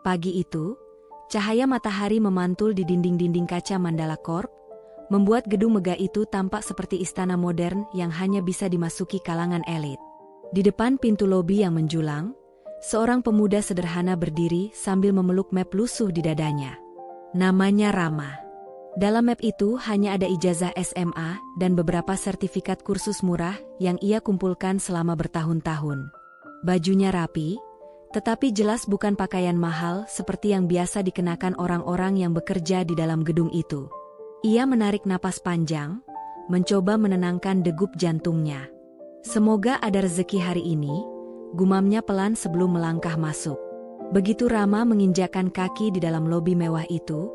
Pagi itu, cahaya matahari memantul di dinding-dinding kaca Mandala Corp, membuat gedung megah itu tampak seperti istana modern yang hanya bisa dimasuki kalangan elit. Di depan pintu lobi yang menjulang, seorang pemuda sederhana berdiri sambil memeluk map lusuh di dadanya. Namanya Rama. Dalam map itu hanya ada ijazah SMA dan beberapa sertifikat kursus murah yang ia kumpulkan selama bertahun-tahun. Bajunya rapi, tetapi jelas bukan pakaian mahal seperti yang biasa dikenakan orang-orang yang bekerja di dalam gedung itu. Ia menarik napas panjang, mencoba menenangkan degup jantungnya. Semoga ada rezeki hari ini, gumamnya pelan sebelum melangkah masuk. Begitu Rama menginjakkan kaki di dalam lobi mewah itu,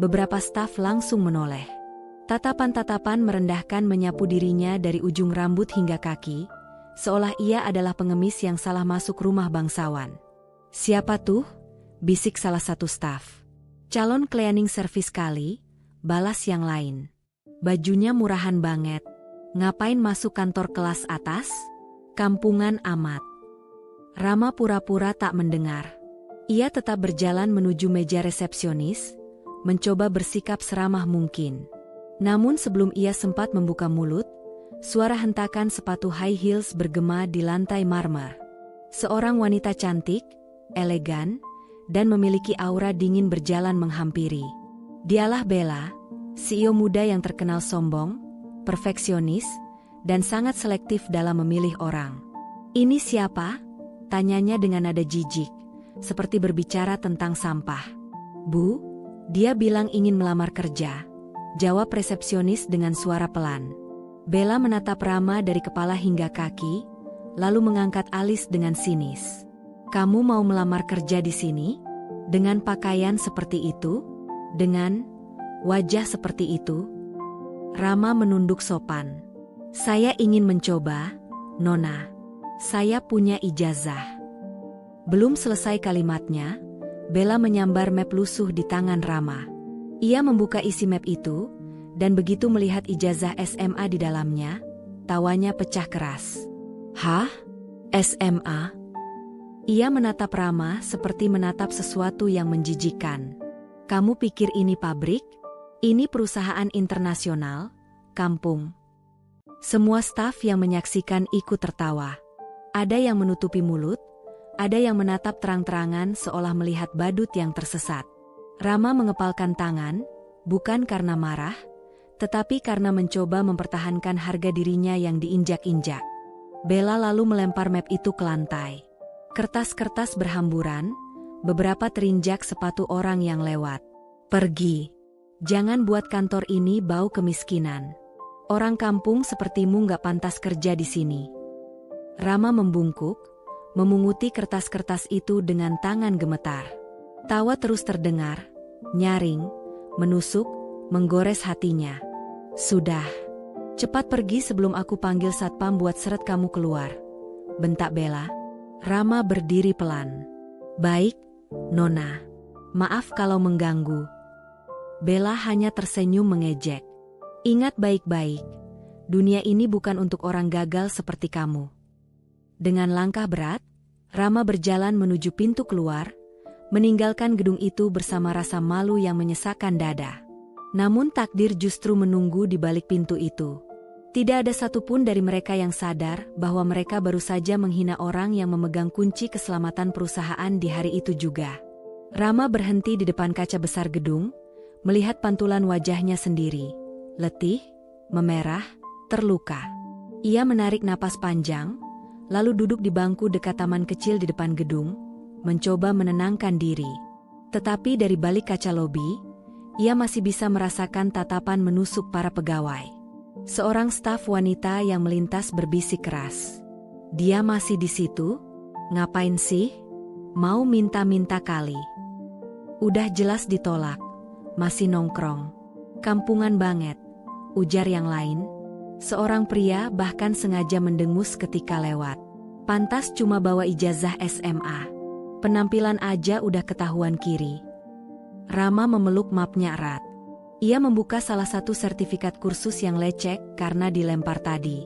beberapa staf langsung menoleh. Tatapan-tatapan merendahkan menyapu dirinya dari ujung rambut hingga kaki, seolah ia adalah pengemis yang salah masuk rumah bangsawan. "Siapa tuh?" bisik salah satu staf. "Calon cleaning service kali," balas yang lain. "Bajunya murahan banget. Ngapain masuk kantor kelas atas? Kampungan amat." Rama pura-pura tak mendengar. Ia tetap berjalan menuju meja resepsionis, mencoba bersikap seramah mungkin. Namun sebelum ia sempat membuka mulut, suara hentakan sepatu high heels bergema di lantai marmer. Seorang wanita cantik, elegan, dan memiliki aura dingin berjalan menghampiri. Dialah Bella, CEO muda yang terkenal sombong, perfeksionis, dan sangat selektif dalam memilih orang. "Ini siapa?" tanyanya dengan nada jijik, seperti berbicara tentang sampah. "Bu, dia bilang ingin melamar kerja," jawab resepsionis dengan suara pelan. Bella menatap Rama dari kepala hingga kaki, lalu mengangkat alis dengan sinis. "Kamu mau melamar kerja di sini? Dengan pakaian seperti itu? Dengan wajah seperti itu?" Rama menunduk sopan. "Saya ingin mencoba, Nona. Saya punya ijazah." Belum selesai kalimatnya, Bella menyambar map lusuh di tangan Rama. Ia membuka isi map itu, dan begitu melihat ijazah SMA di dalamnya, tawanya pecah keras. "Hah? SMA?" Ia menatap Rama seperti menatap sesuatu yang menjijikkan. "Kamu pikir ini pabrik? Ini perusahaan internasional, kampung." Semua staf yang menyaksikan ikut tertawa. Ada yang menutupi mulut, ada yang menatap terang-terangan seolah melihat badut yang tersesat. Rama mengepalkan tangan, bukan karena marah, tetapi karena mencoba mempertahankan harga dirinya yang diinjak-injak. Bella lalu melempar map itu ke lantai. Kertas-kertas berhamburan, beberapa terinjak sepatu orang yang lewat. "Pergi. Jangan buat kantor ini bau kemiskinan. Orang kampung sepertimu nggak pantas kerja di sini." Rama membungkuk, memunguti kertas-kertas itu dengan tangan gemetar. Tawa terus terdengar, nyaring, menusuk, menggores hatinya. "Sudah. Cepat pergi sebelum aku panggil satpam buat seret kamu keluar," bentak Bella. Rama berdiri pelan. "Baik, Nona. Maaf kalau mengganggu." Bella hanya tersenyum mengejek. "Ingat baik-baik, dunia ini bukan untuk orang gagal seperti kamu." Dengan langkah berat, Rama berjalan menuju pintu keluar, meninggalkan gedung itu bersama rasa malu yang menyesakkan dada. Namun takdir justru menunggu di balik pintu itu. Tidak ada satupun dari mereka yang sadar bahwa mereka baru saja menghina orang yang memegang kunci keselamatan perusahaan di hari itu juga. Rama berhenti di depan kaca besar gedung, melihat pantulan wajahnya sendiri. Letih, memerah, terluka. Ia menarik napas panjang, lalu duduk di bangku dekat taman kecil di depan gedung, mencoba menenangkan diri. Tetapi dari balik kaca lobi, ia masih bisa merasakan tatapan menusuk para pegawai. Seorang staf wanita yang melintas berbisik keras. "Dia masih di situ? Ngapain sih? Mau minta-minta kali. Udah jelas ditolak, masih nongkrong. Kampungan banget," ujar yang lain. Seorang pria bahkan sengaja mendengus ketika lewat. "Pantas cuma bawa ijazah SMA. Penampilan aja udah ketahuan kiri." Rama memeluk mapnya erat. Ia membuka salah satu sertifikat kursus yang lecek karena dilempar tadi.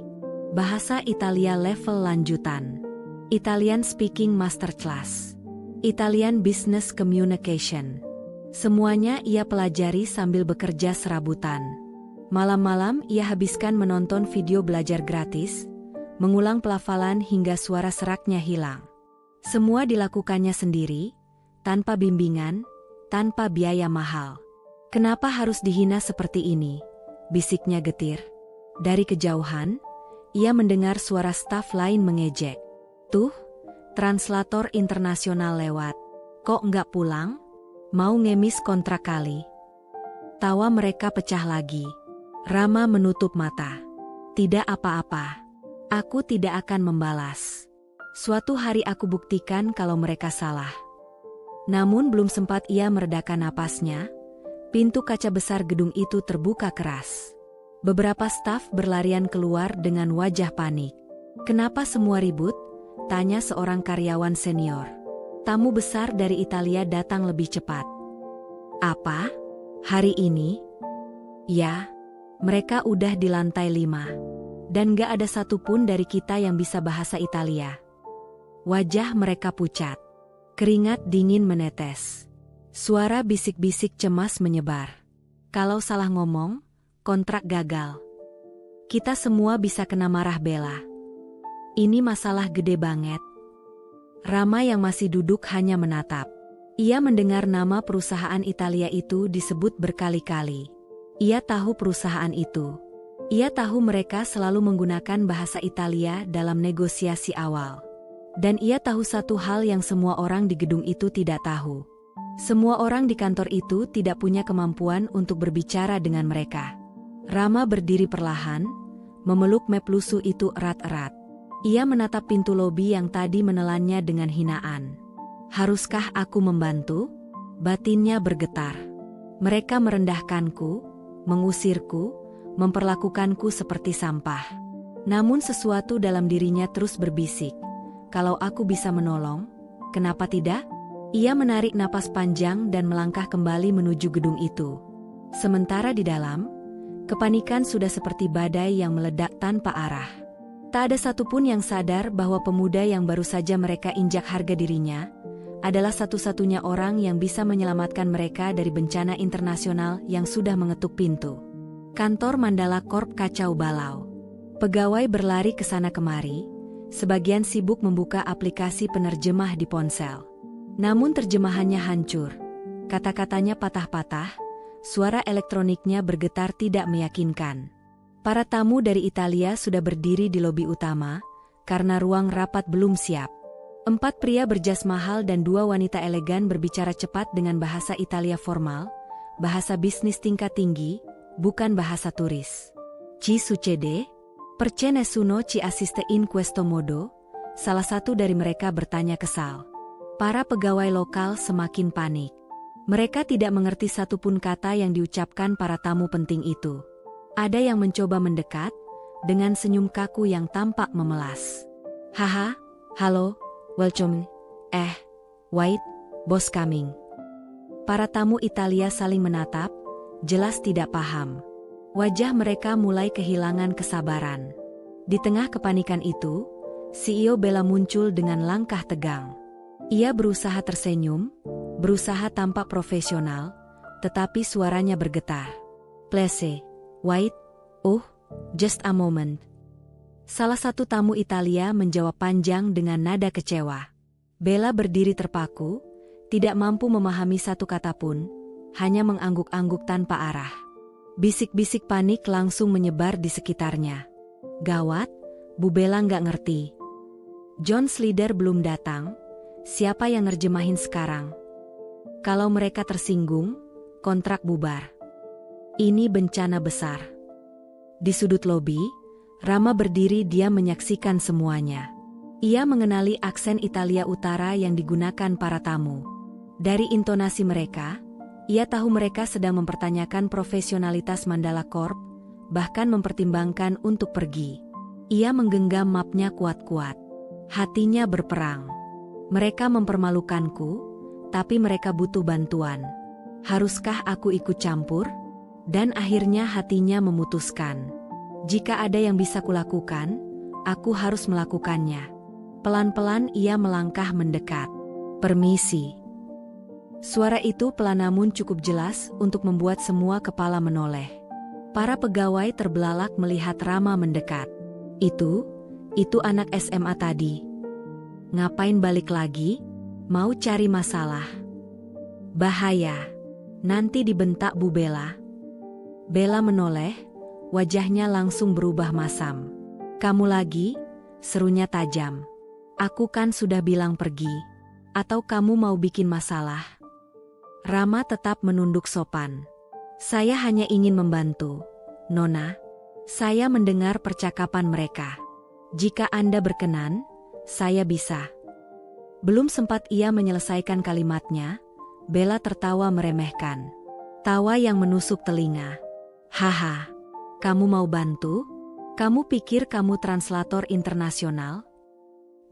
Bahasa Italia level lanjutan. Italian Speaking Master Class. Italian Business Communication. Semuanya ia pelajari sambil bekerja serabutan. Malam-malam ia habiskan menonton video belajar gratis, mengulang pelafalan hingga suara seraknya hilang. Semua dilakukannya sendiri, tanpa bimbingan, tanpa biaya mahal. "Kenapa harus dihina seperti ini?" bisiknya getir. Dari kejauhan, ia mendengar suara staf lain mengejek. "Tuh, translator internasional lewat. Kok nggak pulang? Mau ngemis kontrak kali?" Tawa mereka pecah lagi. Rama menutup mata. "Tidak apa-apa. Aku tidak akan membalas. Suatu hari aku buktikan kalau mereka salah." Namun belum sempat ia meredakan napasnya, pintu kaca besar gedung itu terbuka keras. Beberapa staf berlarian keluar dengan wajah panik. "Kenapa semua ribut?" tanya seorang karyawan senior. "Tamu besar dari Italia datang lebih cepat." "Apa? Hari ini?" "Ya, mereka udah di lantai 5. Dan gak ada satupun dari kita yang bisa bahasa Italia." Wajah mereka pucat. Keringat dingin menetes. Suara bisik-bisik cemas menyebar. "Kalau salah ngomong, kontrak gagal. Kita semua bisa kena marah Bella. Ini masalah gede banget." Rama yang masih duduk hanya menatap. Ia mendengar nama perusahaan Italia itu disebut berkali-kali. Ia tahu perusahaan itu. Ia tahu mereka selalu menggunakan bahasa Italia dalam negosiasi awal. Dan ia tahu satu hal yang semua orang di gedung itu tidak tahu. Semua orang di kantor itu tidak punya kemampuan untuk berbicara dengan mereka. Rama berdiri perlahan, memeluk map lusuh itu erat-erat. Ia menatap pintu lobi yang tadi menelannya dengan hinaan. "Haruskah aku membantu?" Batinnya bergetar. "Mereka merendahkanku, mengusirku, memperlakukanku seperti sampah." Namun sesuatu dalam dirinya terus berbisik, "Kalau aku bisa menolong, kenapa tidak?" Ia menarik napas panjang dan melangkah kembali menuju gedung itu. Sementara di dalam, kepanikan sudah seperti badai yang meledak tanpa arah. Tak ada satupun yang sadar bahwa pemuda yang baru saja mereka injak harga dirinya adalah satu-satunya orang yang bisa menyelamatkan mereka dari bencana internasional yang sudah mengetuk pintu. Kantor Mandala Corp kacau balau. Pegawai berlari ke sana kemari, sebagian sibuk membuka aplikasi penerjemah di ponsel. Namun terjemahannya hancur. Kata-katanya patah-patah, suara elektroniknya bergetar tidak meyakinkan. Para tamu dari Italia sudah berdiri di lobi utama, karena ruang rapat belum siap. 4 pria berjas mahal dan 2 wanita elegan berbicara cepat dengan bahasa Italia formal, bahasa bisnis tingkat tinggi, bukan bahasa turis. "Ci succede? Perché nessuno ci assiste in questo modo?" Salah satu dari mereka bertanya kesal. Para pegawai lokal semakin panik. Mereka tidak mengerti satupun kata yang diucapkan para tamu penting itu. Ada yang mencoba mendekat, dengan senyum kaku yang tampak memelas. "Haha, halo, welcome. Wait, boss coming." Para tamu Italia saling menatap, jelas tidak paham. Wajah mereka mulai kehilangan kesabaran. Di tengah kepanikan itu, CEO Bella muncul dengan langkah tegang. Ia berusaha tersenyum, berusaha tampak profesional, tetapi suaranya bergetar. "Please, wait, just a moment." Salah satu tamu Italia menjawab panjang dengan nada kecewa. Bella berdiri terpaku, tidak mampu memahami satu kata pun, hanya mengangguk-angguk tanpa arah. Bisik-bisik panik langsung menyebar di sekitarnya. "Gawat, Bu Bella nggak ngerti. John Slider belum datang, siapa yang nerjemahin sekarang? Kalau mereka tersinggung, kontrak bubar. Ini bencana besar." Di sudut lobi, Rama berdiri diam menyaksikan semuanya. Ia mengenali aksen Italia Utara yang digunakan para tamu. Dari intonasi mereka, ia tahu mereka sedang mempertanyakan profesionalitas Mandala Corp, bahkan mempertimbangkan untuk pergi. Ia menggenggam mapnya kuat-kuat. Hatinya berperang. "Mereka mempermalukanku, tapi mereka butuh bantuan. Haruskah aku ikut campur?" Dan akhirnya hatinya memutuskan. Jika ada yang bisa kulakukan, aku harus melakukannya. Pelan-pelan ia melangkah mendekat. Permisi. Suara itu pelan namun cukup jelas untuk membuat semua kepala menoleh. Para pegawai terbelalak melihat Rama mendekat. Itu anak SMA tadi. Ngapain balik lagi? Mau cari masalah? Bahaya. Nanti dibentak Bu Bella. Bella menoleh, wajahnya langsung berubah masam. Kamu lagi? Serunya tajam. Aku kan sudah bilang pergi. Atau kamu mau bikin masalah? Rama tetap menunduk sopan. Saya hanya ingin membantu, Nona. Saya mendengar percakapan mereka. Jika Anda berkenan, saya bisa. Belum sempat ia menyelesaikan kalimatnya, Bella tertawa meremehkan. Tawa yang menusuk telinga. Haha, kamu mau bantu? Kamu pikir kamu translator internasional?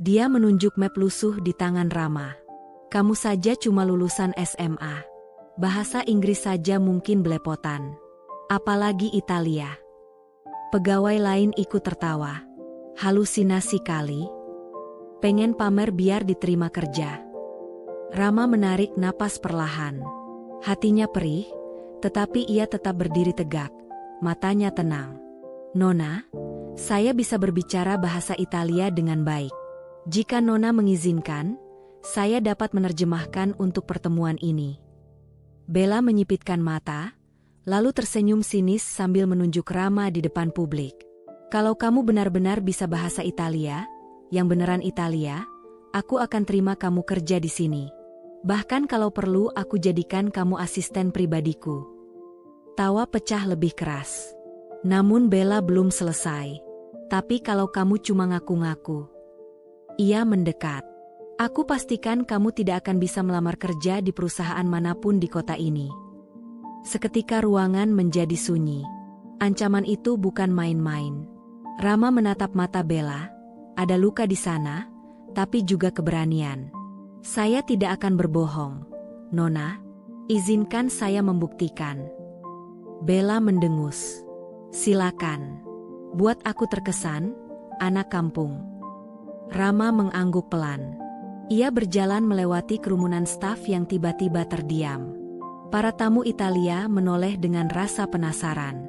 Dia menunjuk map lusuh di tangan Rama. Kamu saja cuma lulusan SMA. Bahasa Inggris saja mungkin belepotan. Apalagi Italia. Pegawai lain ikut tertawa. Halusinasi kali. Pengen pamer biar diterima kerja. Rama menarik napas perlahan. Hatinya perih, tetapi ia tetap berdiri tegak. Matanya tenang. Nona, saya bisa berbicara bahasa Italia dengan baik. Jika Nona mengizinkan, saya dapat menerjemahkan untuk pertemuan ini. Bella menyipitkan mata, lalu tersenyum sinis sambil menunjuk Rama di depan publik. Kalau kamu benar-benar bisa bahasa Italia, yang beneran Italia, aku akan terima kamu kerja di sini. Bahkan kalau perlu aku jadikan kamu asisten pribadiku. Tawa pecah lebih keras. Namun Bella belum selesai. Tapi kalau kamu cuma ngaku-ngaku. Ia mendekat. Aku pastikan kamu tidak akan bisa melamar kerja di perusahaan manapun di kota ini. Seketika ruangan menjadi sunyi. Ancaman itu bukan main-main. Rama menatap mata Bella. Ada luka di sana, tapi juga keberanian. Saya tidak akan berbohong. Nona, izinkan saya membuktikan. Bella mendengus. Silakan. Buat aku terkesan, anak kampung. Rama mengangguk pelan. Ia berjalan melewati kerumunan staf yang tiba-tiba terdiam. Para tamu Italia menoleh dengan rasa penasaran.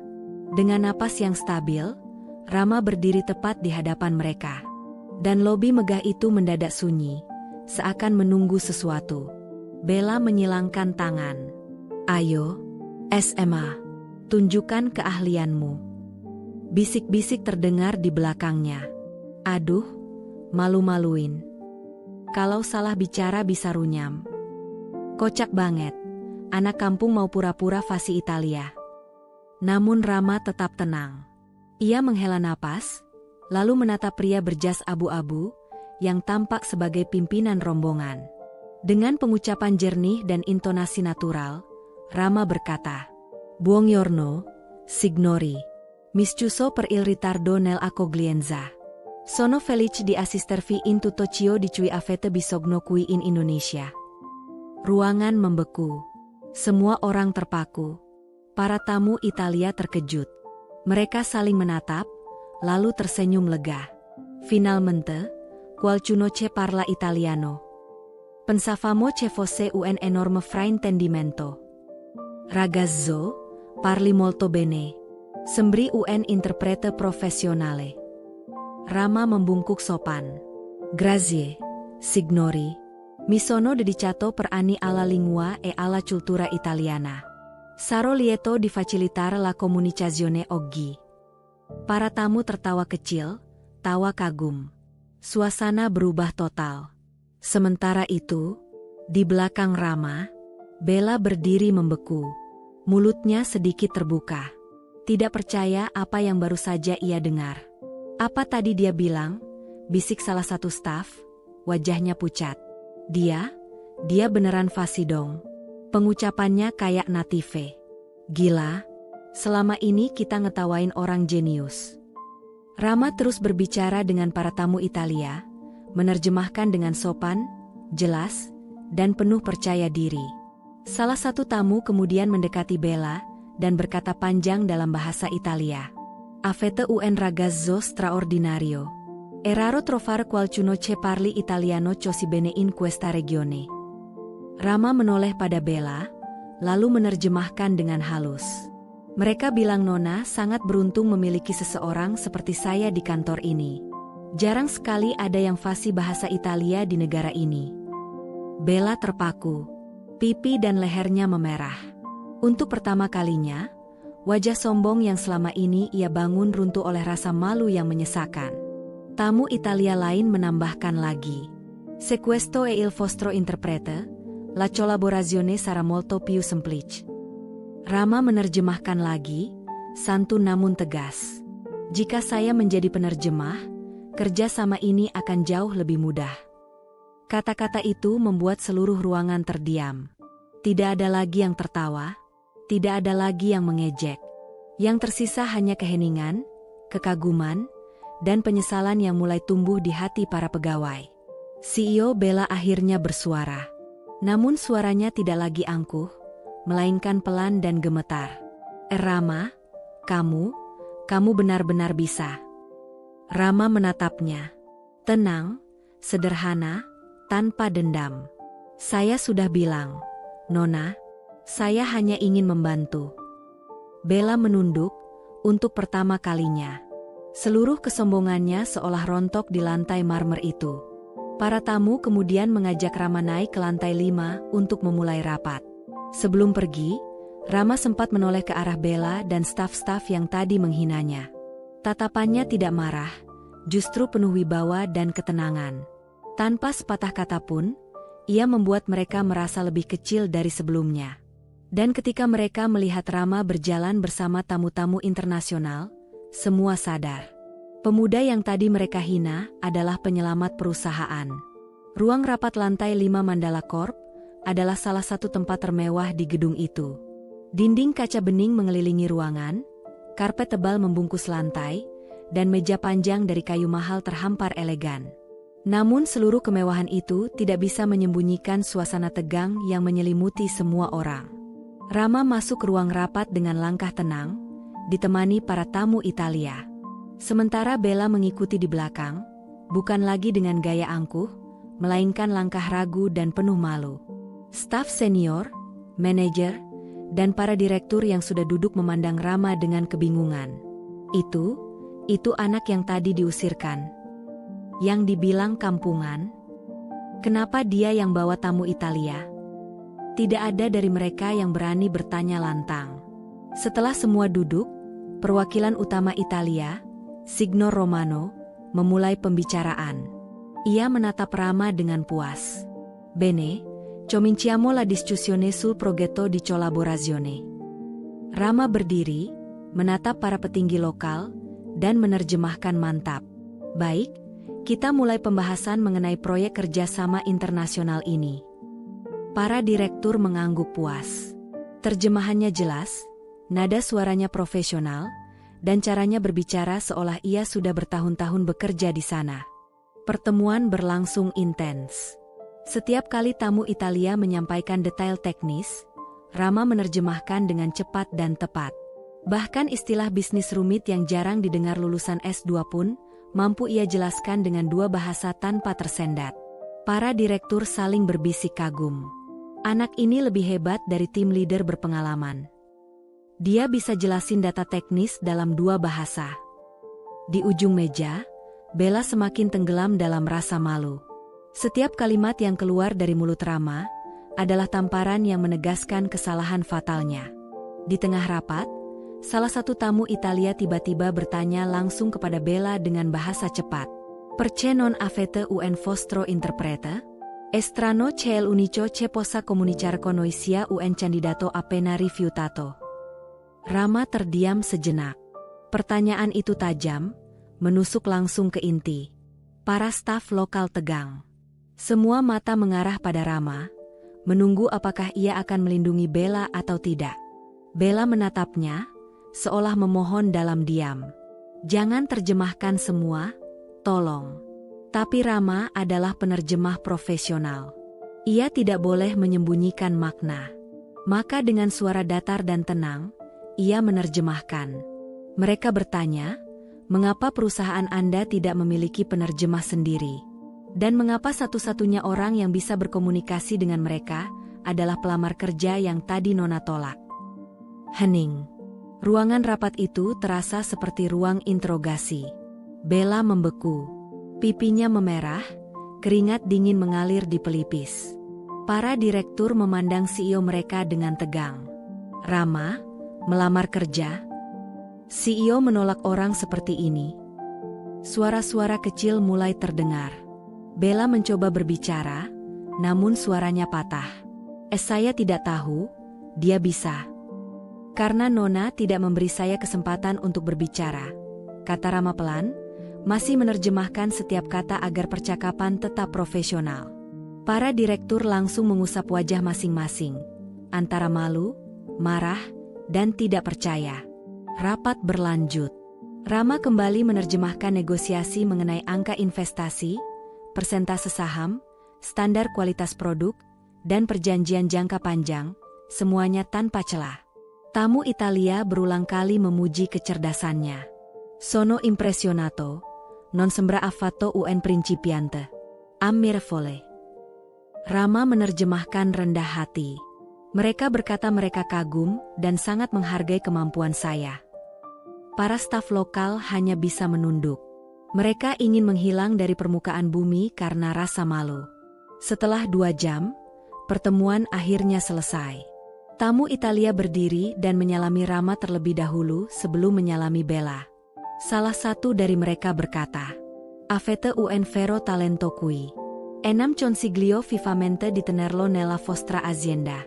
Dengan napas yang stabil, Rama berdiri tepat di hadapan mereka. Dan lobi megah itu mendadak sunyi, seakan menunggu sesuatu. Bella menyilangkan tangan. Ayo, SMA, tunjukkan keahlianmu. Bisik-bisik terdengar di belakangnya. Aduh, malu-maluin. Kalau salah bicara bisa runyam. Kocak banget. Anak kampung mau pura-pura fasih Italia. Namun Rama tetap tenang. Ia menghela napas, lalu menatap pria berjas abu-abu yang tampak sebagai pimpinan rombongan. Dengan pengucapan jernih dan intonasi natural, Rama berkata, Buongiorno, signori. Miscuso per il ritardo nell'accoglienza. Sono felice di assistervi in tutto ciò di cui avete bisogno qui in Indonesia. Ruangan membeku. Semua orang terpaku. Para tamu Italia terkejut. Mereka saling menatap, lalu tersenyum lega. Finalmente, qualcuno che parla italiano. Pensavamo che fosse un enorme fraintendimento. Ragazzo, parli molto bene. Sembri un interprete professionale. Rama membungkuk sopan. Grazie, signori. Mi sono dedicato per anni alla lingua e alla cultura italiana. Sarò lieto di facilitare la comunicazione oggi. Para tamu tertawa kecil, tawa kagum. Suasana berubah total. Sementara itu, di belakang Rama, Bella berdiri membeku. Mulutnya sedikit terbuka. Tidak percaya apa yang baru saja ia dengar. Apa tadi dia bilang? Bisik salah satu staf, wajahnya pucat. Dia beneran fasih dong. Pengucapannya kayak native. Gila, selama ini kita ngetawain orang jenius. Rama terus berbicara dengan para tamu Italia, menerjemahkan dengan sopan, jelas, dan penuh percaya diri. Salah satu tamu kemudian mendekati Bella dan berkata panjang dalam bahasa Italia. Avete un ragazzo straordinario. È raro trovare qualcuno che parli italiano così bene in questa regione. Rama menoleh pada Bella, lalu menerjemahkan dengan halus. Mereka bilang Nona sangat beruntung memiliki seseorang seperti saya di kantor ini. Jarang sekali ada yang fasih bahasa Italia di negara ini. Bella terpaku. Pipi dan lehernya memerah. Untuk pertama kalinya, wajah sombong yang selama ini ia bangun runtuh oleh rasa malu yang menyesakan. Tamu Italia lain menambahkan lagi. Se questo è il vostro interprete, la collaborazione sarà molto più semplice. Rama menerjemahkan lagi, santun namun tegas. Jika saya menjadi penerjemah, kerja sama ini akan jauh lebih mudah. Kata-kata itu membuat seluruh ruangan terdiam. Tidak ada lagi yang tertawa, tidak ada lagi yang mengejek. Yang tersisa hanya keheningan, kekaguman, dan penyesalan yang mulai tumbuh di hati para pegawai. CEO Bella akhirnya bersuara. Namun suaranya tidak lagi angkuh, melainkan pelan dan gemetar. Rama, kamu benar-benar bisa. Rama menatapnya. Tenang, sederhana, tanpa dendam. Saya sudah bilang, Nona, saya hanya ingin membantu. Bella menunduk, untuk pertama kalinya. Seluruh kesombongannya seolah rontok di lantai marmer itu. Para tamu kemudian mengajak Rama naik ke lantai 5 untuk memulai rapat. Sebelum pergi, Rama sempat menoleh ke arah Bella dan staf-staf yang tadi menghinanya. Tatapannya tidak marah, justru penuh wibawa dan ketenangan. Tanpa sepatah kata pun, ia membuat mereka merasa lebih kecil dari sebelumnya. Dan ketika mereka melihat Rama berjalan bersama tamu-tamu internasional, semua sadar. Pemuda yang tadi mereka hina adalah penyelamat perusahaan. Ruang rapat lantai 5 Mandala Corp adalah salah satu tempat termewah di gedung itu. Dinding kaca bening mengelilingi ruangan, karpet tebal membungkus lantai, dan meja panjang dari kayu mahal terhampar elegan. Namun seluruh kemewahan itu tidak bisa menyembunyikan suasana tegang yang menyelimuti semua orang. Rama masuk ke ruang rapat dengan langkah tenang, ditemani para tamu Italia. Sementara Bella mengikuti di belakang, bukan lagi dengan gaya angkuh, melainkan langkah ragu dan penuh malu. Staf senior, manajer, dan para direktur yang sudah duduk memandang Rama dengan kebingungan. Itu anak yang tadi diusirkan. Yang dibilang kampungan. Kenapa dia yang bawa tamu Italia? Tidak ada dari mereka yang berani bertanya lantang. Setelah semua duduk, perwakilan utama Italia, Signor Romano, memulai pembicaraan. Ia menatap Rama dengan puas. Bene, cominciamo la discussione sul progetto di collaborazione. Rama berdiri, menatap para petinggi lokal, dan menerjemahkan mantap. Baik, kita mulai pembahasan mengenai proyek kerjasama internasional ini. Para direktur mengangguk puas. Terjemahannya jelas, nada suaranya profesional, dan caranya berbicara seolah ia sudah bertahun-tahun bekerja di sana. Pertemuan berlangsung intens. Setiap kali tamu Italia menyampaikan detail teknis, Rama menerjemahkan dengan cepat dan tepat. Bahkan istilah bisnis rumit yang jarang didengar lulusan S2 pun, mampu ia jelaskan dengan dua bahasa tanpa tersendat. Para direktur saling berbisik kagum. Anak ini lebih hebat dari tim leader berpengalaman. Dia bisa jelasin data teknis dalam dua bahasa. Di ujung meja, Bella semakin tenggelam dalam rasa malu. Setiap kalimat yang keluar dari mulut Rama adalah tamparan yang menegaskan kesalahan fatalnya. Di tengah rapat, salah satu tamu Italia tiba-tiba bertanya langsung kepada Bella dengan bahasa cepat. Perché non avete un vostro interprete? È strano che l'unico che possa comunicare con noi sia un candidato appena rifiutato. Rama terdiam sejenak. Pertanyaan itu tajam, menusuk langsung ke inti. Para staf lokal tegang. Semua mata mengarah pada Rama, menunggu apakah ia akan melindungi Bella atau tidak. Bella menatapnya, seolah memohon dalam diam. Jangan terjemahkan semua, tolong. Tapi Rama adalah penerjemah profesional. Ia tidak boleh menyembunyikan makna. Maka dengan suara datar dan tenang, ia menerjemahkan. Mereka bertanya, Mengapa perusahaan Anda tidak memiliki penerjemah sendiri? Dan mengapa satu-satunya orang yang bisa berkomunikasi dengan mereka adalah pelamar kerja yang tadi Nona tolak? Hening. Ruangan rapat itu terasa seperti ruang interogasi. Bella membeku. Pipinya memerah, keringat dingin mengalir di pelipis. Para direktur memandang CEO mereka dengan tegang. Rama, melamar kerja? CEO menolak orang seperti ini. Suara-suara kecil mulai terdengar. Bella mencoba berbicara, namun suaranya patah. Saya tidak tahu, dia bisa. Karena Nona tidak memberi saya kesempatan untuk berbicara, kata Rama pelan, masih menerjemahkan setiap kata agar percakapan tetap profesional. Para direktur langsung mengusap wajah masing-masing, antara malu, marah, dan tidak percaya. Rapat berlanjut. Rama kembali menerjemahkan negosiasi mengenai angka investasi, persentase saham, standar kualitas produk, dan perjanjian jangka panjang, semuanya tanpa celah. Tamu Italia berulang kali memuji kecerdasannya. Sono impressionato, non sembra affatto un principiante. Ammirevole. Rama menerjemahkan rendah hati. Mereka berkata mereka kagum dan sangat menghargai kemampuan saya. Para staf lokal hanya bisa menunduk. Mereka ingin menghilang dari permukaan bumi karena rasa malu. Setelah 2 jam, pertemuan akhirnya selesai. Tamu Italia berdiri dan menyalami Rama terlebih dahulu sebelum menyalami Bella. Salah satu dari mereka berkata, "Avete un vero talento qui. Enam consiglio vivamente di tenerlo nella vostra azienda."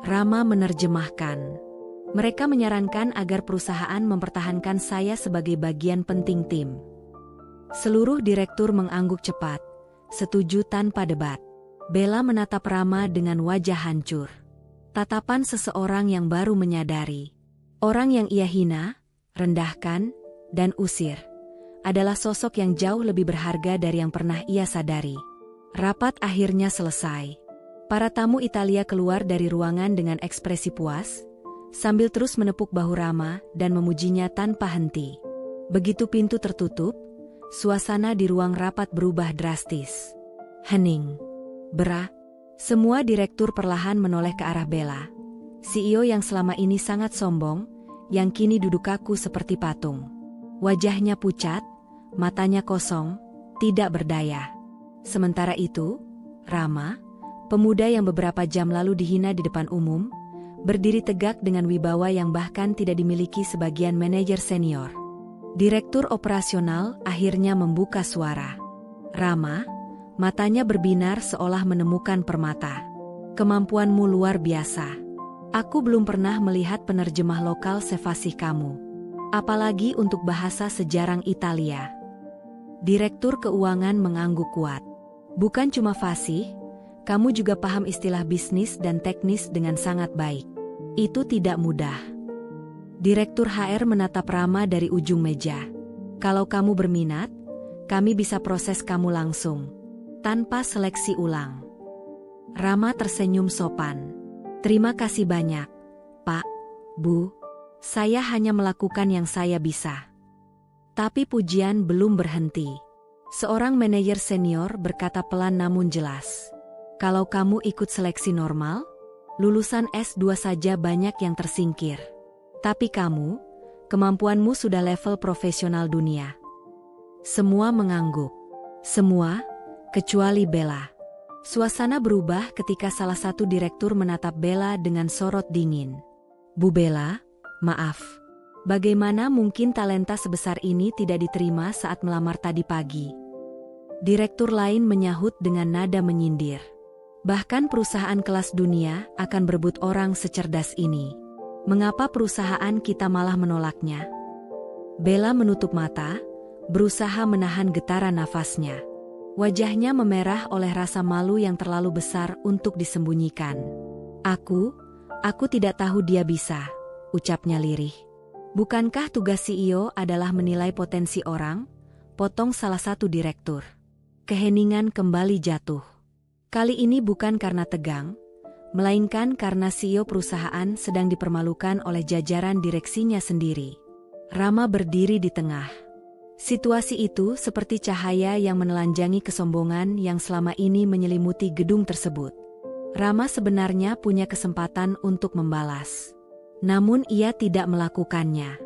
Rama menerjemahkan. Mereka menyarankan agar perusahaan mempertahankan saya sebagai bagian penting tim. Seluruh direktur mengangguk cepat, setuju tanpa debat. Bella menatap Rama dengan wajah hancur. Tatapan seseorang yang baru menyadari. Orang yang ia hina, rendahkan, dan usir adalah sosok yang jauh lebih berharga dari yang pernah ia sadari. Rapat akhirnya selesai. Para tamu Italia keluar dari ruangan dengan ekspresi puas, sambil terus menepuk bahu Rama dan memujinya tanpa henti. Begitu pintu tertutup, suasana di ruang rapat berubah drastis. Hening. Berat. Semua direktur perlahan menoleh ke arah Bella. CEO yang selama ini sangat sombong, yang kini duduk kaku seperti patung. Wajahnya pucat, matanya kosong, tidak berdaya. Sementara itu, Rama, pemuda yang beberapa jam lalu dihina di depan umum, berdiri tegak dengan wibawa yang bahkan tidak dimiliki sebagian manajer senior. Direktur operasional akhirnya membuka suara. Rama, matanya berbinar seolah menemukan permata. Kemampuanmu luar biasa. Aku belum pernah melihat penerjemah lokal sefasih kamu. Apalagi untuk bahasa sejarah Italia. Direktur keuangan mengangguk kuat. Bukan cuma fasih, kamu juga paham istilah bisnis dan teknis dengan sangat baik. Itu tidak mudah. Direktur HR menatap Rama dari ujung meja. Kalau kamu berminat, kami bisa proses kamu langsung, tanpa seleksi ulang. Rama tersenyum sopan. Terima kasih banyak, Pak, Bu. Saya hanya melakukan yang saya bisa. Tapi pujian belum berhenti. Seorang manajer senior berkata pelan namun jelas. Kalau kamu ikut seleksi normal, lulusan S2 saja banyak yang tersingkir. Tapi kamu, kemampuanmu sudah level profesional dunia. Semua mengangguk. Semua, kecuali Bella. Suasana berubah ketika salah satu direktur menatap Bella dengan sorot dingin. Bu Bella, maaf. Bagaimana mungkin talenta sebesar ini tidak diterima saat melamar tadi pagi? Direktur lain menyahut dengan nada menyindir. Bahkan perusahaan kelas dunia akan berebut orang secerdas ini. Mengapa perusahaan kita malah menolaknya? Bella menutup mata, berusaha menahan getaran nafasnya. Wajahnya memerah oleh rasa malu yang terlalu besar untuk disembunyikan. Aku tidak tahu dia bisa, ucapnya lirih. Bukankah tugas CEO adalah menilai potensi orang? Potong salah satu direktur. Keheningan kembali jatuh. Kali ini bukan karena tegang, melainkan karena CEO perusahaan sedang dipermalukan oleh jajaran direksinya sendiri. Rama berdiri di tengah. Situasi itu seperti cahaya yang menelanjangi kesombongan yang selama ini menyelimuti gedung tersebut. Rama sebenarnya punya kesempatan untuk membalas. Namun ia tidak melakukannya.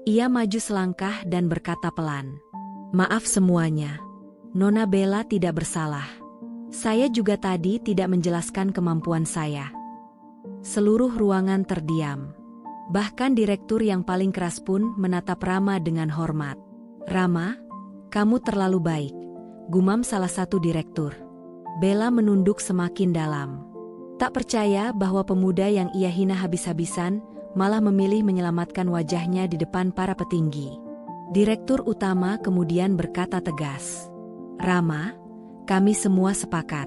Ia maju selangkah dan berkata pelan, "Maaf semuanya. Nona Bella tidak bersalah. Saya juga tadi tidak menjelaskan kemampuan saya." Seluruh ruangan terdiam. Bahkan direktur yang paling keras pun menatap Rama dengan hormat. "Rama, kamu terlalu baik," gumam salah satu direktur. Bella menunduk semakin dalam. Tak percaya bahwa pemuda yang ia hina habis-habisan malah memilih menyelamatkan wajahnya di depan para petinggi. Direktur utama kemudian berkata tegas, "Rama, kami semua sepakat.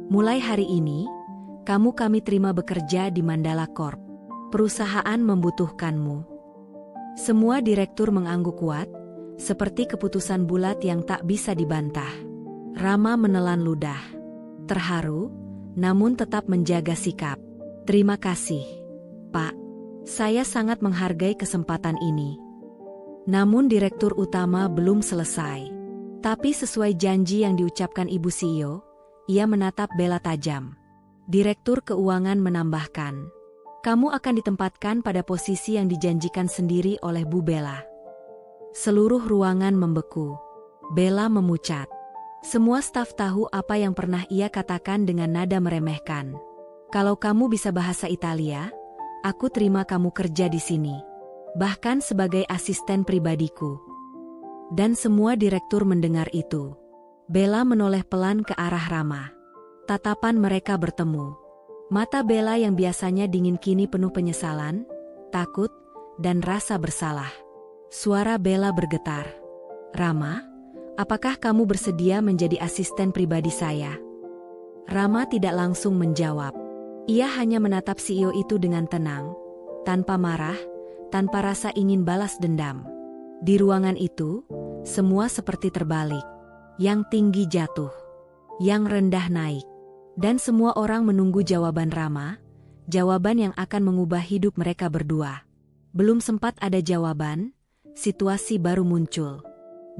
Mulai hari ini, kami terima bekerja di Mandala Corp. Perusahaan membutuhkanmu." Semua direktur mengangguk kuat, seperti keputusan bulat yang tak bisa dibantah. Rama menelan ludah. Terharu, namun tetap menjaga sikap. "Terima kasih, Pak. Saya sangat menghargai kesempatan ini." Namun direktur utama belum selesai. Tapi sesuai janji yang diucapkan Ibu CEO, ia menatap Bella tajam. Direktur keuangan menambahkan, "Kamu akan ditempatkan pada posisi yang dijanjikan sendiri oleh Bu Bella." Seluruh ruangan membeku. Bella memucat. Semua staf tahu apa yang pernah ia katakan dengan nada meremehkan. "Kalau kamu bisa bahasa Italia, aku terima kamu kerja di sini. Bahkan sebagai asisten pribadiku." Dan semua direktur mendengar itu. Bella menoleh pelan ke arah Rama. Tatapan mereka bertemu. Mata Bella yang biasanya dingin kini penuh penyesalan, takut, dan rasa bersalah. Suara Bella bergetar. "Rama, apakah kamu bersedia menjadi asisten pribadi saya?" Rama tidak langsung menjawab. Ia hanya menatap CEO itu dengan tenang, tanpa marah, tanpa rasa ingin balas dendam. Di ruangan itu, semua seperti terbalik. Yang tinggi jatuh, yang rendah naik. Dan semua orang menunggu jawaban Rama, jawaban yang akan mengubah hidup mereka berdua. Belum sempat ada jawaban, situasi baru muncul.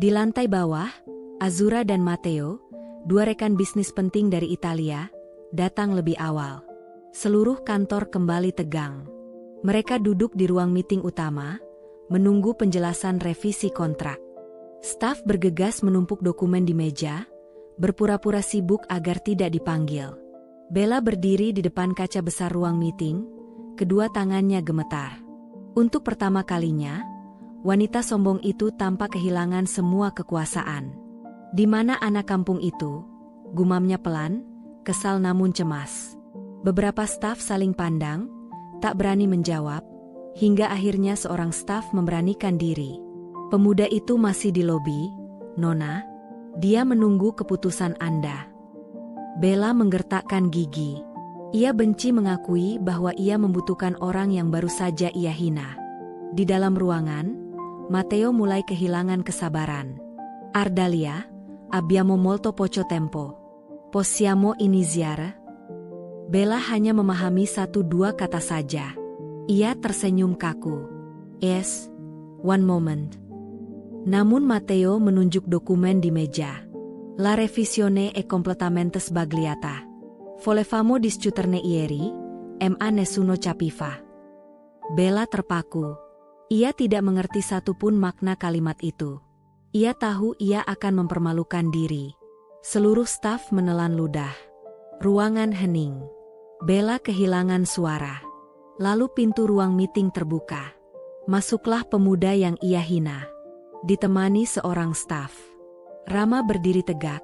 Di lantai bawah, Azura dan Matteo, dua rekan bisnis penting dari Italia, datang lebih awal. Seluruh kantor kembali tegang. Mereka duduk di ruang meeting utama, menunggu penjelasan revisi kontrak. Staf bergegas menumpuk dokumen di meja, berpura-pura sibuk agar tidak dipanggil. Bella berdiri di depan kaca besar ruang meeting, kedua tangannya gemetar. Untuk pertama kalinya, wanita sombong itu tampak kehilangan semua kekuasaan. "Di mana anak kampung itu?" gumamnya pelan, kesal namun cemas. Beberapa staf saling pandang, tak berani menjawab, hingga akhirnya seorang staf memberanikan diri. "Pemuda itu masih di lobi, Nona. Dia menunggu keputusan Anda." Bella menggertakkan gigi. Ia benci mengakui bahwa ia membutuhkan orang yang baru saja ia hina. Di dalam ruangan, Matteo mulai kehilangan kesabaran. "Ardalia, abbiamo molto poco tempo. Possiamo iniziare?" Bella hanya memahami 1-2 kata saja. Ia tersenyum kaku. "Yes, one moment." Namun Matteo menunjuk dokumen di meja. "La revisione è completamente sbagliata. Volevamo discuterne ieri, ma nessuno capiva." Bella terpaku. Ia tidak mengerti satupun makna kalimat itu. Ia tahu ia akan mempermalukan diri. Seluruh staf menelan ludah. Ruangan hening. Bella kehilangan suara. Lalu pintu ruang meeting terbuka. Masuklah pemuda yang ia hina. Ditemani seorang staf. Rama berdiri tegak,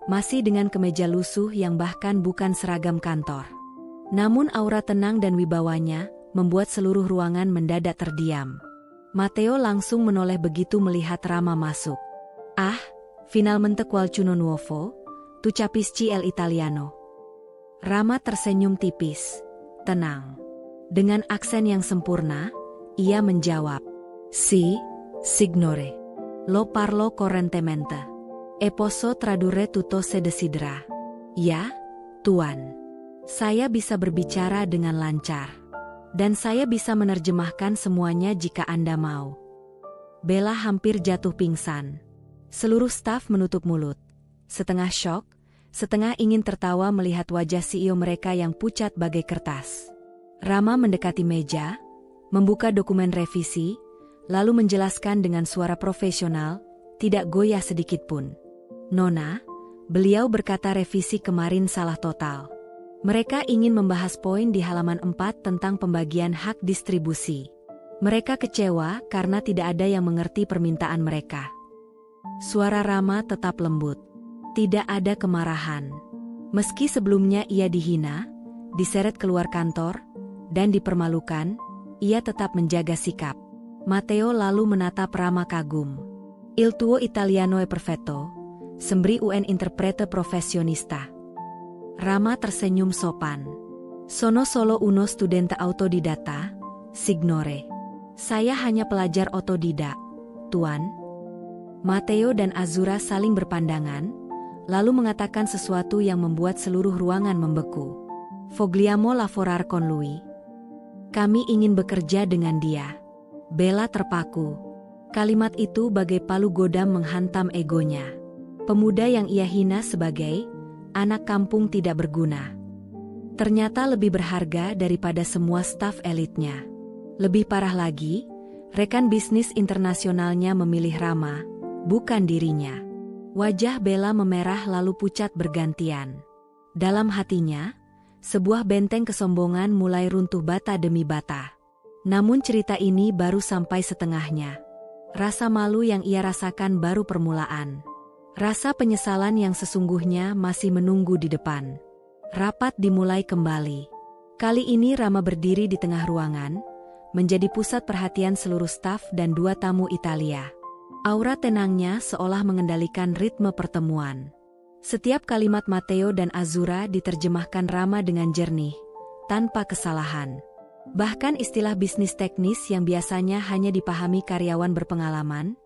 masih dengan kemeja lusuh yang bahkan bukan seragam kantor. Namun aura tenang dan wibawanya membuat seluruh ruangan mendadak terdiam. Matteo langsung menoleh begitu melihat Rama masuk. "Ah, finalmente qualcuno nuovo, tu capisci l'italiano." Rama tersenyum tipis, tenang. Dengan aksen yang sempurna, ia menjawab, "Si, signore. Lo parlo correntemente. E posso tradurre tutto se desidera." "Ya, Tuan. Saya bisa berbicara dengan lancar. Dan saya bisa menerjemahkan semuanya jika Anda mau." Bella hampir jatuh pingsan. Seluruh staf menutup mulut. Setengah syok, setengah ingin tertawa melihat wajah CEO mereka yang pucat bagai kertas. Rama mendekati meja, membuka dokumen revisi, lalu menjelaskan dengan suara profesional, tidak goyah sedikit pun. Nona, beliau berkata revisi kemarin salah total. Mereka ingin membahas poin di halaman 4 tentang pembagian hak distribusi. Mereka kecewa karena tidak ada yang mengerti permintaan mereka. Suara Rama tetap lembut. Tidak ada kemarahan. Meski sebelumnya ia dihina, diseret keluar kantor, dan dipermalukan, ia tetap menjaga sikap. Matteo lalu menatap Rama kagum. Il tuo italiano è perfetto, sembri un interprete professionista. Rama tersenyum sopan. Sono solo uno studente autodidatta, signore. Saya hanya pelajar otodidak, Tuan. Matteo dan Azura saling berpandangan, lalu mengatakan sesuatu yang membuat seluruh ruangan membeku. Vogliamo lavorare con lui. Kami ingin bekerja dengan dia. Bella terpaku. Kalimat itu bagai palu godam menghantam egonya. Pemuda yang ia hina sebagai anak kampung tidak berguna. Ternyata lebih berharga daripada semua staf elitnya. Lebih parah lagi, rekan bisnis internasionalnya memilih Rama, bukan dirinya. Wajah Bella memerah lalu pucat bergantian. Dalam hatinya, sebuah benteng kesombongan mulai runtuh bata demi bata. Namun cerita ini baru sampai setengahnya. Rasa malu yang ia rasakan baru permulaan. Rasa penyesalan yang sesungguhnya masih menunggu di depan. Rapat dimulai kembali. Kali ini Rama berdiri di tengah ruangan, menjadi pusat perhatian seluruh staf dan 2 tamu Italia. Aura tenangnya seolah mengendalikan ritme pertemuan. Setiap kalimat Matteo dan Azura diterjemahkan Rama dengan jernih, tanpa kesalahan. Bahkan istilah bisnis teknis yang biasanya hanya dipahami karyawan berpengalaman,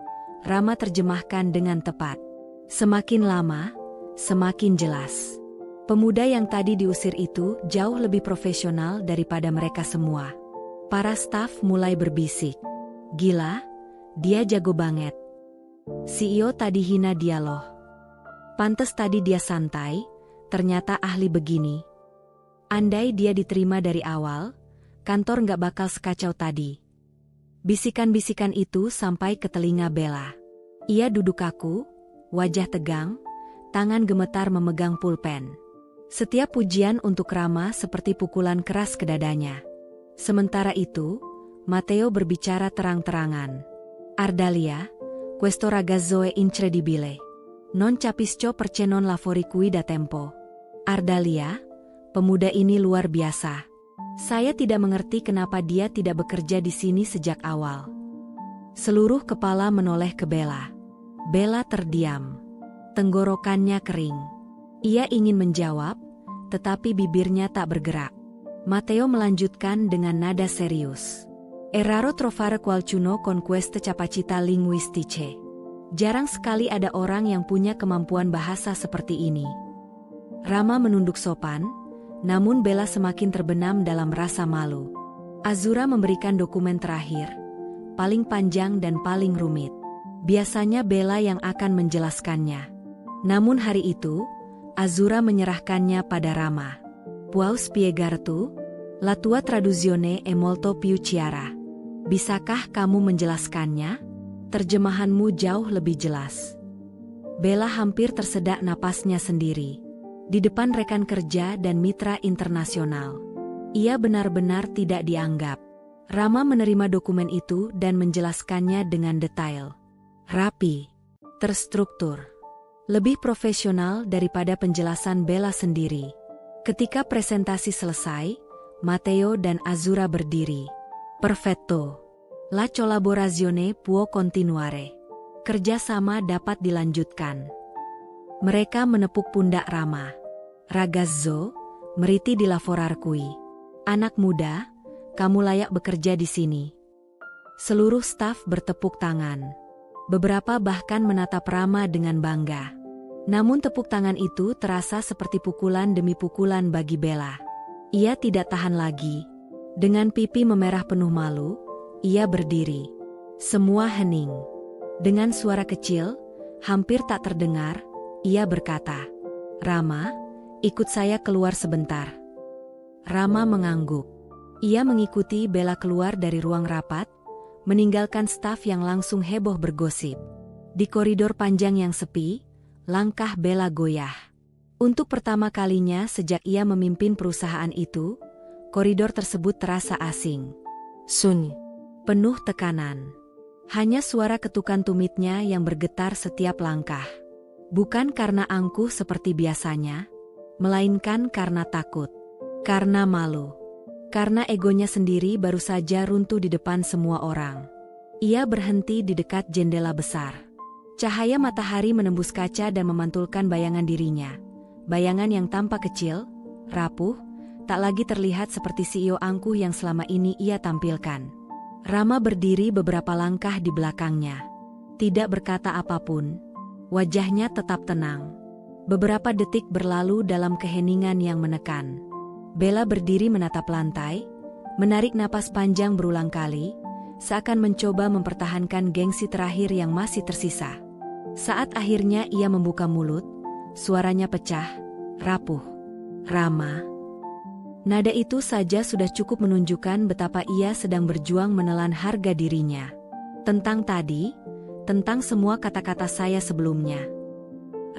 Rama terjemahkan dengan tepat. Semakin lama, semakin jelas. Pemuda yang tadi diusir itu jauh lebih profesional daripada mereka semua. Para staf mulai berbisik. Gila, dia jago banget. CEO tadi hina dia loh. Pantes tadi dia santai, ternyata ahli begini. Andai dia diterima dari awal, kantor nggak bakal sekacau tadi. Bisikan-bisikan itu sampai ke telinga Bella. Ia duduk kaku, wajah tegang, tangan gemetar memegang pulpen. Setiap pujian untuk Rama seperti pukulan keras ke dadanya. Sementara itu, Matteo berbicara terang-terangan. Ardalia, questo ragazzo è incredibile. Non capisco perché non lavori qui da tempo. Ardalia, pemuda ini luar biasa. Saya tidak mengerti kenapa dia tidak bekerja di sini sejak awal. Seluruh kepala menoleh ke Bella. Bella terdiam. Tenggorokannya kering. Ia ingin menjawab, tetapi bibirnya tak bergerak. Matteo melanjutkan dengan nada serius. È raro trovare qualcuno con queste capacità linguistiche. Jarang sekali ada orang yang punya kemampuan bahasa seperti ini. Rama menunduk sopan, namun Bella semakin terbenam dalam rasa malu. Azura memberikan dokumen terakhir, paling panjang dan paling rumit. Biasanya Bella yang akan menjelaskannya. Namun hari itu, Azura menyerahkannya pada Rama. Può spiegare tu? La tua traduzione è molto più chiara. Bisakah kamu menjelaskannya? Terjemahanmu jauh lebih jelas. Bella hampir tersedak napasnya sendiri. Di depan rekan kerja dan mitra internasional. Ia benar-benar tidak dianggap. Rama menerima dokumen itu dan menjelaskannya dengan detail. Rapi, terstruktur. Lebih profesional daripada penjelasan Bella sendiri. Ketika presentasi selesai, Matteo dan Azura berdiri. Perfetto. La collaborazione può continuare. Kerjasama dapat dilanjutkan. Mereka menepuk pundak Rama. Ragazzo, meriti di lavorar qui. Anak muda, kamu layak bekerja di sini. Seluruh staf bertepuk tangan. Beberapa bahkan menatap Rama dengan bangga. Namun tepuk tangan itu terasa seperti pukulan demi pukulan bagi Bella. Ia tidak tahan lagi. Dengan pipi memerah penuh malu, ia berdiri. Semua hening. Dengan suara kecil, Hampir tak terdengar, ia berkata, "Rama, ikut saya keluar sebentar." Rama mengangguk. Ia mengikuti Bella keluar dari ruang rapat, meninggalkan staf yang langsung heboh bergosip. Di koridor panjang yang sepi, langkah Bella goyah. Untuk pertama kalinya sejak ia memimpin perusahaan itu, koridor tersebut terasa asing. Sunyi, penuh tekanan. Hanya suara ketukan tumitnya yang bergetar setiap langkah. Bukan karena angkuh seperti biasanya, melainkan karena takut, karena malu, karena egonya sendiri baru saja runtuh di depan semua orang. Ia berhenti di dekat jendela besar. Cahaya matahari menembus kaca dan memantulkan bayangan dirinya. Bayangan yang tampak kecil, rapuh, tak lagi terlihat seperti CEO angkuh yang selama ini ia tampilkan. Rama berdiri beberapa langkah di belakangnya. Tidak berkata apapun, wajahnya tetap tenang. Beberapa detik berlalu dalam keheningan yang menekan. Bella berdiri menatap lantai, menarik napas panjang berulang kali, seakan mencoba mempertahankan gengsi terakhir yang masih tersisa. Saat akhirnya ia membuka mulut, suaranya pecah, rapuh. "Rama." Nada itu saja sudah cukup menunjukkan betapa ia sedang berjuang menelan harga dirinya. Tentang tadi, tentang semua kata-kata saya sebelumnya.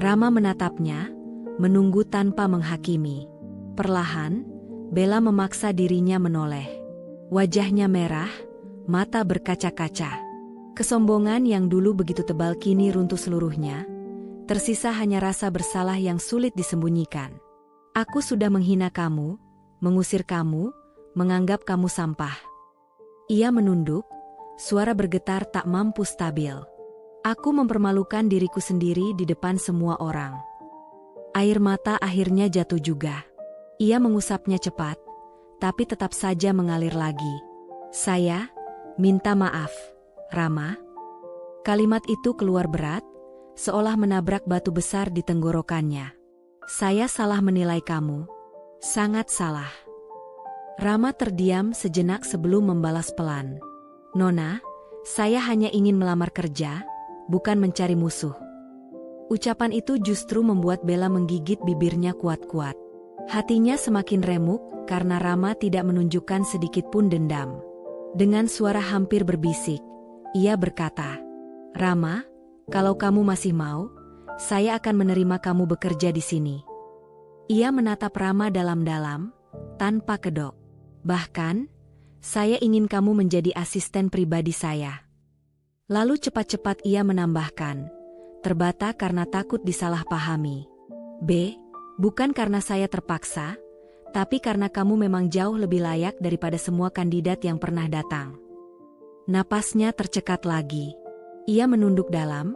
Rama menatapnya, menunggu tanpa menghakimi. Perlahan, Bella memaksa dirinya menoleh. Wajahnya merah, mata berkaca-kaca. Kesombongan yang dulu begitu tebal kini runtuh seluruhnya. Tersisa hanya rasa bersalah yang sulit disembunyikan. "Aku sudah menghina kamu, mengusir kamu, menganggap kamu sampah." Ia menunduk, suara bergetar tak mampu stabil. "Aku mempermalukan diriku sendiri di depan semua orang." Air mata akhirnya jatuh juga. Ia mengusapnya cepat, tapi tetap saja mengalir lagi. "Saya minta maaf, Rama." Kalimat itu keluar berat, seolah menabrak batu besar di tenggorokannya. "Saya salah menilai kamu. Sangat salah." Rama terdiam sejenak sebelum membalas pelan. "Nona, saya hanya ingin melamar kerja, bukan mencari musuh." Ucapan itu justru membuat Bella menggigit bibirnya kuat-kuat. Hatinya semakin remuk karena Rama tidak menunjukkan sedikit pun dendam. Dengan suara hampir berbisik, ia berkata, "Rama, kalau kamu masih mau, saya akan menerima kamu bekerja di sini." Ia menatap Rama dalam-dalam, tanpa kedok. "Bahkan, saya ingin kamu menjadi asisten pribadi saya." Lalu cepat-cepat ia menambahkan, "Terbata karena takut disalahpahami. Bukan karena saya terpaksa, tapi karena kamu memang jauh lebih layak daripada semua kandidat yang pernah datang." Napasnya tercekat lagi. Ia menunduk dalam,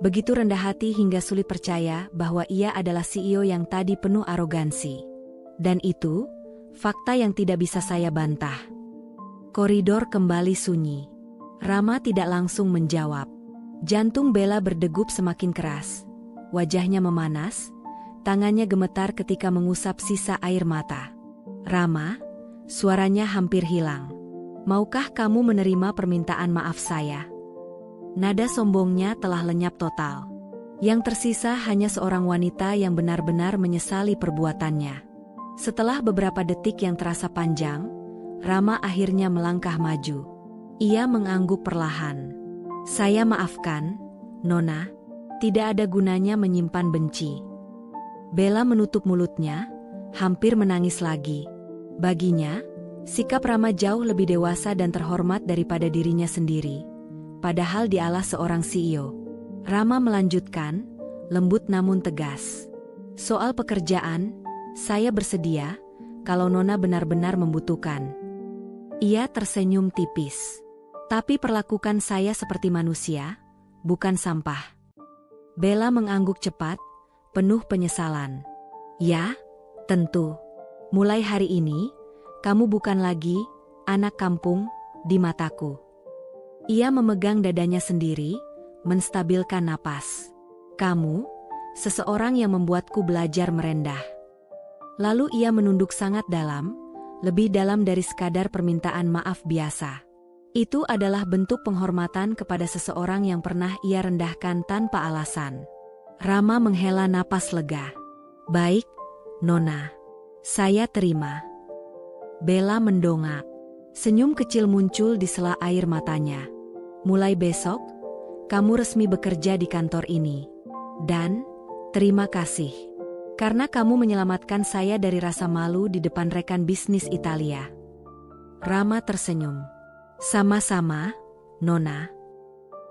begitu rendah hati hingga sulit percaya bahwa ia adalah CEO yang tadi penuh arogansi. Dan itu, fakta yang tidak bisa saya bantah. Koridor kembali sunyi. Rama tidak langsung menjawab. Jantung Bella berdegup semakin keras. Wajahnya memanas, tangannya gemetar ketika mengusap sisa air mata. "Rama," suaranya hampir hilang. "Maukah kamu menerima permintaan maaf saya?" Nada sombongnya telah lenyap total. Yang tersisa hanya seorang wanita yang benar-benar menyesali perbuatannya. Setelah beberapa detik yang terasa panjang, Rama akhirnya melangkah maju. Ia mengangguk perlahan. "Saya maafkan, Nona. Tidak ada gunanya menyimpan benci." Bella menutup mulutnya, hampir menangis lagi. Baginya, sikap Rama jauh lebih dewasa dan terhormat daripada dirinya sendiri. Padahal dialah seorang CEO. Rama melanjutkan, lembut namun tegas. "Soal pekerjaan, saya bersedia, kalau Nona benar-benar membutuhkan." Ia tersenyum tipis. "Tapi perlakukan saya seperti manusia, bukan sampah." Bella mengangguk cepat, penuh penyesalan. "Ya, tentu. Mulai hari ini, kamu bukan lagi anak kampung di mataku." Ia memegang dadanya sendiri, menstabilkan napas. "Kamu, seseorang yang membuatku belajar merendah." Lalu ia menunduk sangat dalam, lebih dalam dari sekadar permintaan maaf biasa. Itu adalah bentuk penghormatan kepada seseorang yang pernah ia rendahkan tanpa alasan. Rama menghela napas lega. Baik, Nona. Saya terima. Bella mendongak. Senyum kecil muncul di sela air matanya. Mulai besok, kamu resmi bekerja di kantor ini. Dan, terima kasih. Karena kamu menyelamatkan saya dari rasa malu di depan rekan bisnis Italia. Rama tersenyum. Sama-sama, Nona.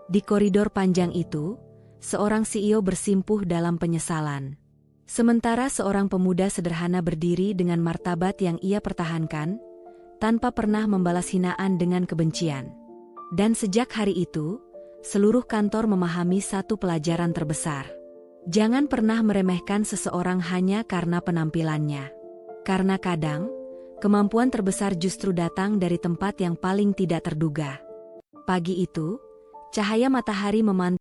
Di koridor panjang itu, seorang CEO bersimpuh dalam penyesalan. Sementara seorang pemuda sederhana berdiri dengan martabat yang ia pertahankan, tanpa pernah membalas hinaan dengan kebencian. Dan sejak hari itu, seluruh kantor memahami satu pelajaran terbesar. Jangan pernah meremehkan seseorang hanya karena penampilannya. Karena kadang, kemampuan terbesar justru datang dari tempat yang paling tidak terduga. Pagi itu, cahaya matahari memantulkan